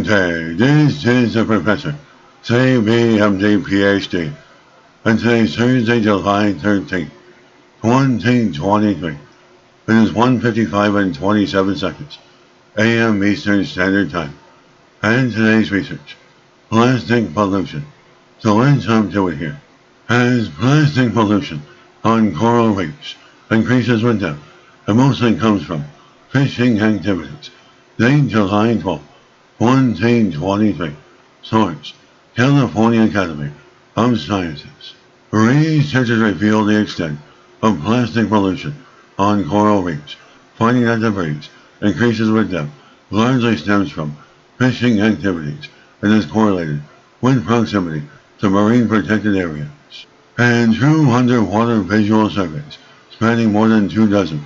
day. This is the Professor, drwillphd, PhD, and today's Thursday, July 13th, 2023. It is 1:55 and 27 seconds, a.m. Eastern Standard Time, and today's research, plastic pollution. So let's jump to it here. As plastic pollution on coral reefs increases with depth, it mostly comes from fishing activities. Date July 12, 2023. Source: California Academy of Sciences. Researchers reveal the extent of plastic pollution on coral reefs, finding that debris increases with depth largely stems from fishing activities and is correlated with proximity to marine protected areas. And through underwater visual surveys spanning more than 24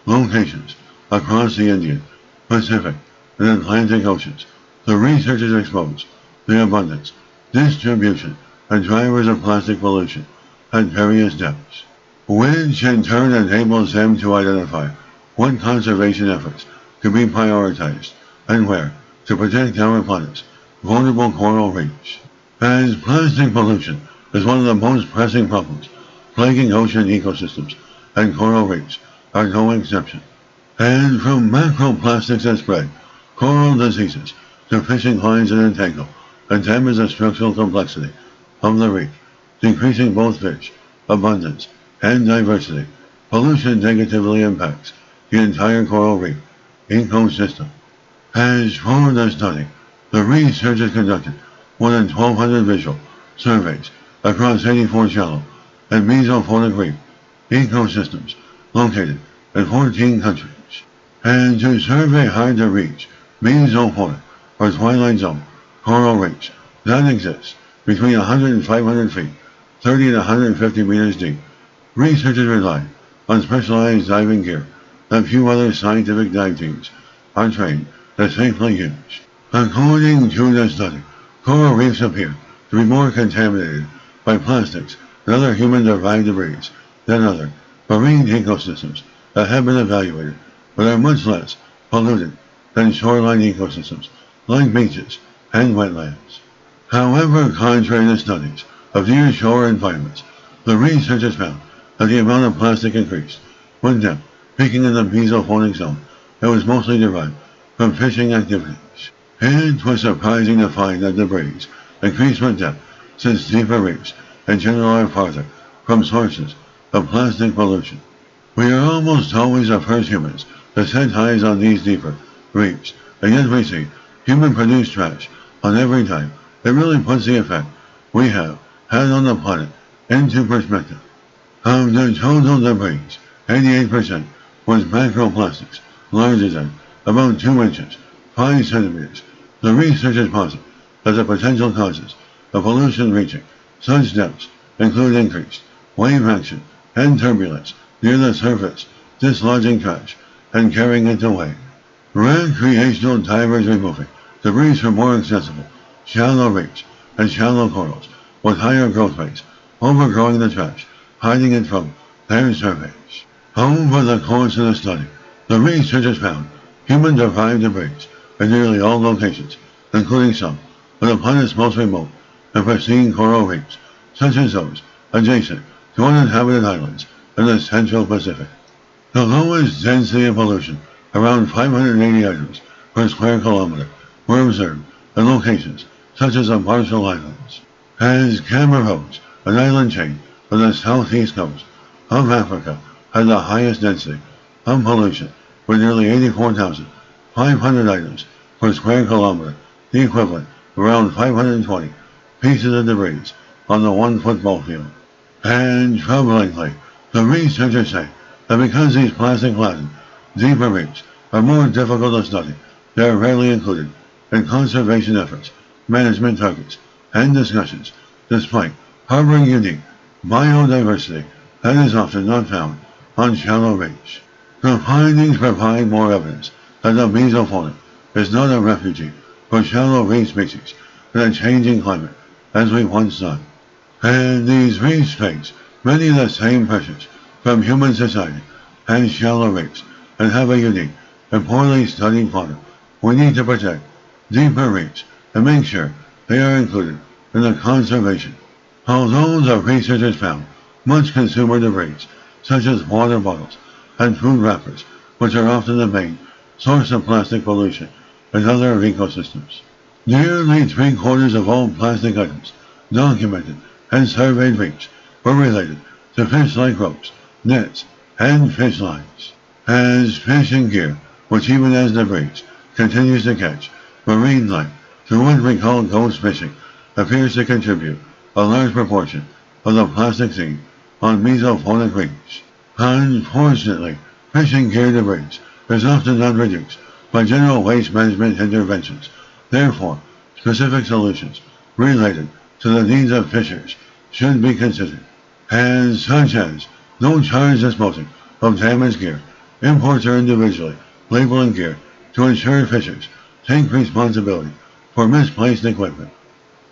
locations across the Indian, Pacific, and Atlantic Oceans, the researchers exposed the abundance, distribution, and drivers of plastic pollution at various depths, which in turn enables them to identify what conservation efforts could be prioritized and where to protect our planet's vulnerable coral reefs. As plastic pollution is one of the most pressing problems plaguing ocean ecosystems, and coral reefs are no exception. And from macroplastics that spread coral diseases to fishing lines that entangle and damage the structural complexity of the reef, decreasing both fish abundance and diversity, pollution negatively impacts the entire coral reef ecosystem. As for the study, the researchers conducted more than 1,200 visual surveys across 84 shallow and mesophonic reef ecosystems located in 14 countries. And to survey hard-to-reach mesophonic or twilight zone coral reefs that exist between 100 and 500 feet, 30 and 150 meters deep, researchers rely on specialized diving gear that few other scientific dive teams are trained to safely use. According to the study, coral reefs appear to be more contaminated by plastics and other human-derived debris than other marine ecosystems that have been evaluated, but are much less polluted than shoreline ecosystems like beaches and wetlands. However, contrary to studies of near-shore environments, the researchers found that the amount of plastic increased with depth peaking in the mesophonic zone that was mostly derived from fishing activities. It was surprising to find that debris increased with depth since deeper reefs in general are farther from sources of plastic pollution. We are almost always the first humans to set eyes on these deeper reefs, and yet we see human-produced trash on every dive. It really puts the effect we have had on the planet into perspective. Of the total debris, 88% was macroplastics, larger than about 2 inches, 5 centimeters. The researchers posit that the potential causes of pollution reaching such depths include increased wave action and turbulence near the surface, dislodging trash and carrying it away. Recreational divers removing debris from more accessible shallow reefs and shallow corals with higher growth rates, overgrowing the trash, hiding it from their surveys. Over the course of the study, the researchers found human-derived debris in nearly all locations, including some of the planet's most remote and pristine coral reefs, such as those adjacent to uninhabited islands in the Central Pacific. The lowest density of pollution, around 580 items per square kilometer, were observed in locations such as the Marshall Islands. As Cameroons, an island chain on the southeast coast of Africa, had the highest density of pollution, with nearly 84,500 items per square kilometer, the equivalent of around 520 pieces of debris on the 1 football field. And troublingly, the researchers say that because these plastic-laden deeper reefs are more difficult to study, they are rarely included in conservation efforts, management targets, and discussions, despite harboring unique biodiversity that is often not found on shallow reefs. The findings provide more evidence that the mesophonic is not a refugee for shallow reef species in a changing climate as we once thought. And these reefs face many of the same pressures from human society as shallow reefs and have a unique and poorly studied fauna. We need to protect deeper reefs and make sure they are included in the conservation. Although the researchers found much consumer debris, such as water bottles and food wrappers, which are often the main source of plastic pollution in other ecosystems. Nearly three-quarters of all plastic items documented and surveyed reefs were related to fish like ropes, nets, and fish lines. As fishing gear, which even as debris, continues to catch marine life through what we call ghost fishing, appears to contribute a large proportion of the plastic seen on mesophonic reefs. Unfortunately, fishing gear debris is often not reduced by general waste management interventions. Therefore, specific solutions related to the needs of fishers should be considered, as such as no charge disposing of damaged gear, imports or individually labeling gear to ensure fishers take responsibility for misplaced equipment,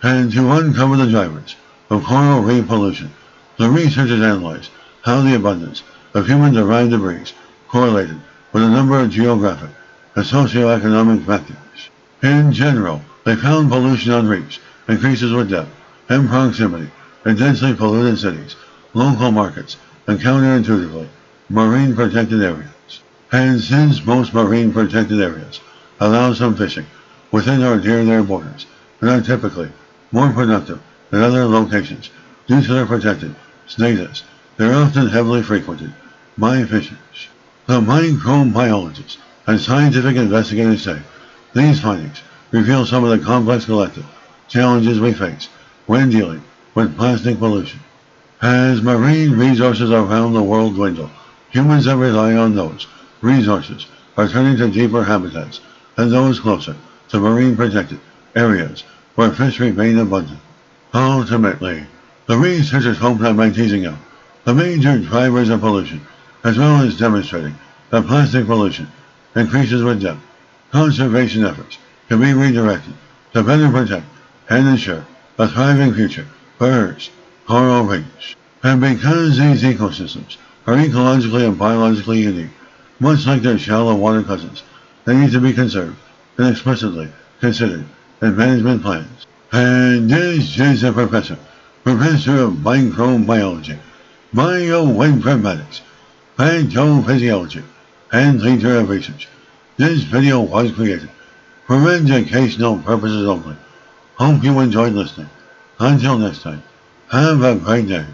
and to uncover the drivers of coral reef pollution. The researchers analyzed how the abundance of human-derived debris correlated with a number of geographic and socioeconomic factors. In general, they found pollution on reefs increases with depth and proximity in densely polluted cities, local markets, and counterintuitively, marine protected areas. And since most marine protected areas allow some fishing within or near their borders and are typically more productive than other locations due to their protected status, they are often heavily frequented by fishers. The microbiologists and scientific investigators say these findings reveal some of the complex collective challenges we face when dealing with plastic pollution. As marine resources around the world dwindle, humans that rely on those resources are turning to deeper habitats and those closer to marine protected areas where fish remain abundant. Ultimately, the researchers hope that by teasing out the major drivers of pollution, as well as demonstrating that plastic pollution increases with depth, conservation efforts can be redirected to better protect and ensure a thriving future for Earth's coral reefs. And because these ecosystems are ecologically and biologically unique, much like their shallow water cousins, they need to be conserved and explicitly considered in management plans. And this is the Professor of Microbiology, Bioinformatics, Pathophysiology, and leader of research. This video was created for educational purposes only. Hope you enjoyed listening. Until next time, have a great day.